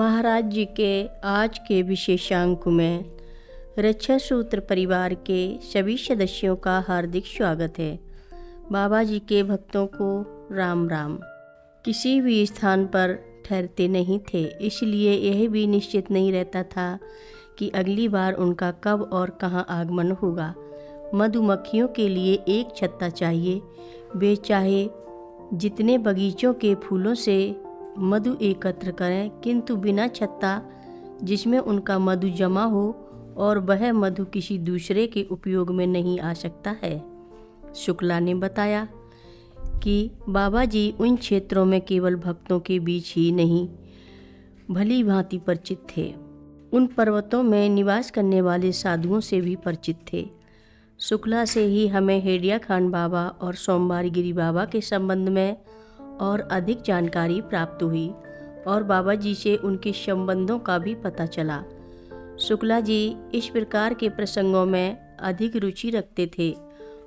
महाराज जी के आज के विशेषांक में रक्षा सूत्र परिवार के सभी सदस्यों का हार्दिक स्वागत है। बाबा जी के भक्तों को राम राम। किसी भी स्थान पर ठहरते नहीं थे, इसलिए यह भी निश्चित नहीं रहता था कि अगली बार उनका कब और कहाँ आगमन होगा। मधुमक्खियों के लिए एक छत्ता चाहिए। वे चाहे जितने बगीचों के फूलों से मधु एकत्र करें, किंतु बिना छत्ता जिसमें उनका मधु जमा हो और वह मधु किसी दूसरे के उपयोग में नहीं आ सकता है। शुक्ला ने बताया कि बाबा जी उन क्षेत्रों में केवल भक्तों के बीच ही नहीं भली भांति परिचित थे, उन पर्वतों में निवास करने वाले साधुओं से भी परिचित थे। शुक्ला से ही हमें हेडिया खान बाबा और सोमवार गिरी बाबा के संबंध में और अधिक जानकारी प्राप्त हुई और बाबा जी से उनके संबंधों का भी पता चला। शुक्ला जी इस प्रकार के प्रसंगों में अधिक रुचि रखते थे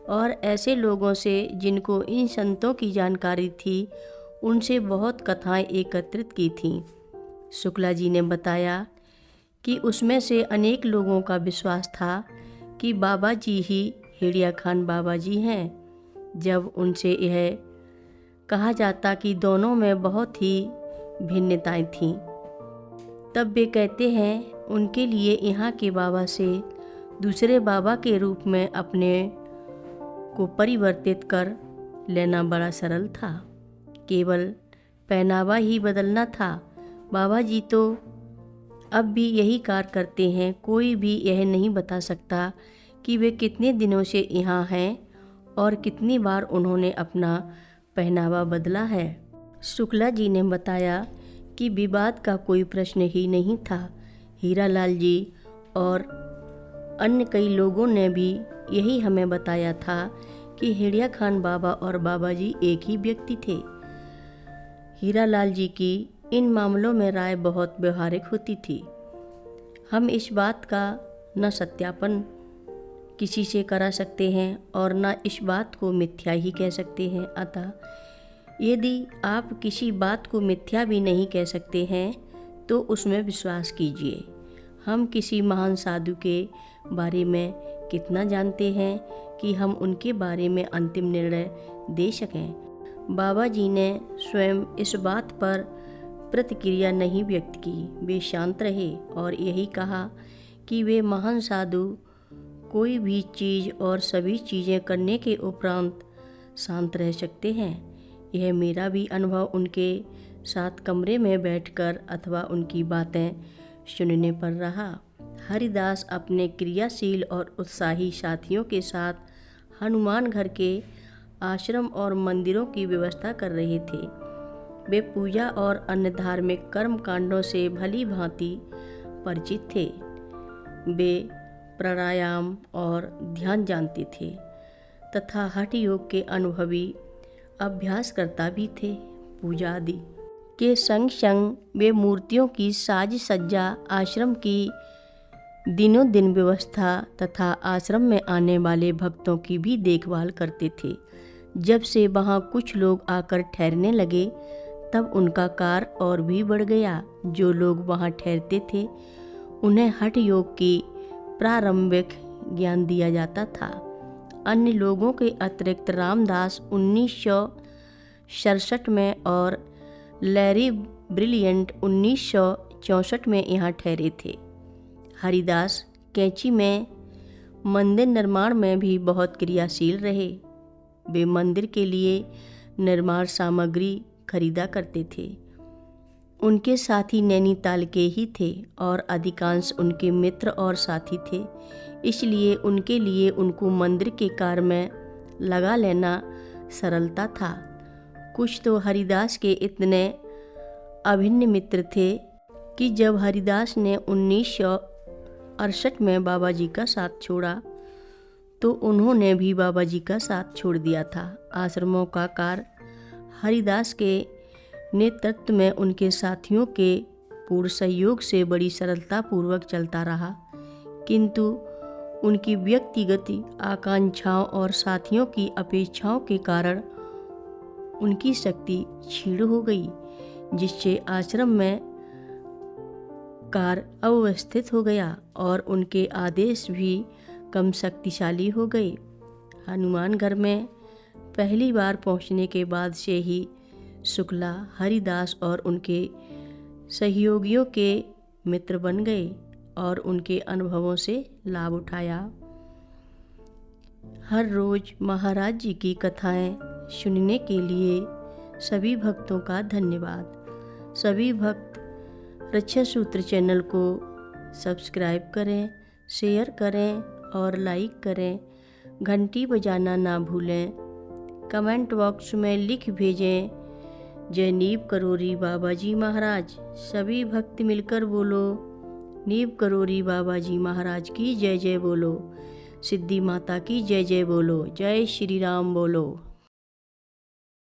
और ऐसे लोगों से जिनको इन संतों की जानकारी थी, उनसे बहुत कथाएं एकत्रित की थीं। शुक्ला जी ने बताया कि उसमें से अनेक लोगों का विश्वास था कि बाबा जी ही हेडिया खान बाबा जी हैं। जब उनसे यह कहा जाता कि दोनों में बहुत ही भिन्नताएं थीं, तब वे कहते हैं उनके लिए यहाँ के बाबा से दूसरे बाबा के रूप में अपने को परिवर्तित कर लेना बड़ा सरल था। केवल पहनावा ही बदलना था। बाबा जी तो अब भी यही कार्य करते हैं। कोई भी यह नहीं बता सकता कि वे कितने दिनों से यहाँ हैं और कितनी बार उन्होंने अपना पहनावा बदला है। शुक्ला जी ने बताया कि विवाद का कोई प्रश्न ही नहीं था। हीरालाल जी और अन्य कई लोगों ने भी यही हमें बताया था कि हेडिया खान बाबा और बाबा जी एक ही व्यक्ति थे। हीरालाल जी की इन मामलों में राय बहुत व्यवहारिक होती थी। हम इस बात का न सत्यापन किसी से करा सकते हैं और न इस बात को मिथ्या ही कह सकते हैं। अतः यदि आप किसी बात को मिथ्या भी नहीं कह सकते हैं तो उसमें विश्वास कीजिए। हम किसी महान साधु के बारे में कितना जानते हैं कि हम उनके बारे में अंतिम निर्णय दे सकें। बाबा जी ने स्वयं इस बात पर प्रतिक्रिया नहीं व्यक्त की। वे शांत रहे और यही कहा कि वे महान साधु कोई भी चीज़ और सभी चीज़ें करने के उपरांत शांत रह सकते हैं। यह मेरा भी अनुभव उनके साथ कमरे में बैठकर अथवा उनकी बातें सुनने पर रहा। हरिदास अपने क्रियाशील और उत्साही साथियों के साथ हनुमान घर के आश्रम और मंदिरों की व्यवस्था कर रहे थे। वे पूजा और अन्य धार्मिक कर्म कांडों से भली भांति परिचित थे। वे प्राणायाम और ध्यान जानते थे तथा हठ योग के अनुभवी अभ्यासकर्ता भी थे। पूजा आदि के संग संग वे मूर्तियों की साज सज्जा, आश्रम की दिनों दिन व्यवस्था तथा आश्रम में आने वाले भक्तों की भी देखभाल करते थे। जब से वहाँ कुछ लोग आकर ठहरने लगे, तब उनका कार्य और भी बढ़ गया। जो लोग वहाँ ठहरते थे, उन्हें हठ योग की प्रारंभिक ज्ञान दिया जाता था। अन्य लोगों के अतिरिक्त रामदास 1967 में और लैरी ब्रिलियंट 1964 में यहाँ ठहरे थे। हरिदास कैंची में मंदिर निर्माण में भी बहुत क्रियाशील रहे। वे मंदिर के लिए निर्माण सामग्री खरीदा करते थे। उनके साथी नैनीताल के ही थे और अधिकांश उनके मित्र और साथी थे, इसलिए उनके लिए उनको मंदिर के कार्य में लगा लेना सरलता था। कुछ तो हरिदास के इतने अभिन्न मित्र थे कि जब हरिदास ने 1968 में बाबा जी का साथ छोड़ा तो उन्होंने भी बाबा जी का साथ छोड़ दिया था। आश्रमों का कार्य हरिदास के नेतृत्व में उनके साथियों के पूर्ण सहयोग से बड़ी सरलता पूर्वक चलता रहा, किंतु उनकी व्यक्तिगत आकांक्षाओं और साथियों की अपेक्षाओं के कारण उनकी शक्ति क्षीण हो गई, जिससे आश्रम में उपकार अव्यवस्थित हो गया और उनके आदेश भी कम शक्तिशाली हो गए। हनुमानगढ़ में पहली बार पहुंचने के बाद से ही शुक्ला हरिदास और उनके सहयोगियों के मित्र बन गए और उनके अनुभवों से लाभ उठाया। हर रोज महाराज जी की कथाएं सुनने के लिए सभी भक्तों का धन्यवाद। सभी भक्त रक्षा सूत्र चैनल को सब्सक्राइब करें, शेयर करें और लाइक करें। घंटी बजाना ना भूलें। कमेंट बॉक्स में लिख भेजें, जय नीव करोरी बाबा जी महाराज। सभी भक्त मिलकर बोलो, नीव करोरी बाबा जी महाराज की जय जय बोलो। सिद्धि माता की जय जय बोलो। जय श्री राम बोलो।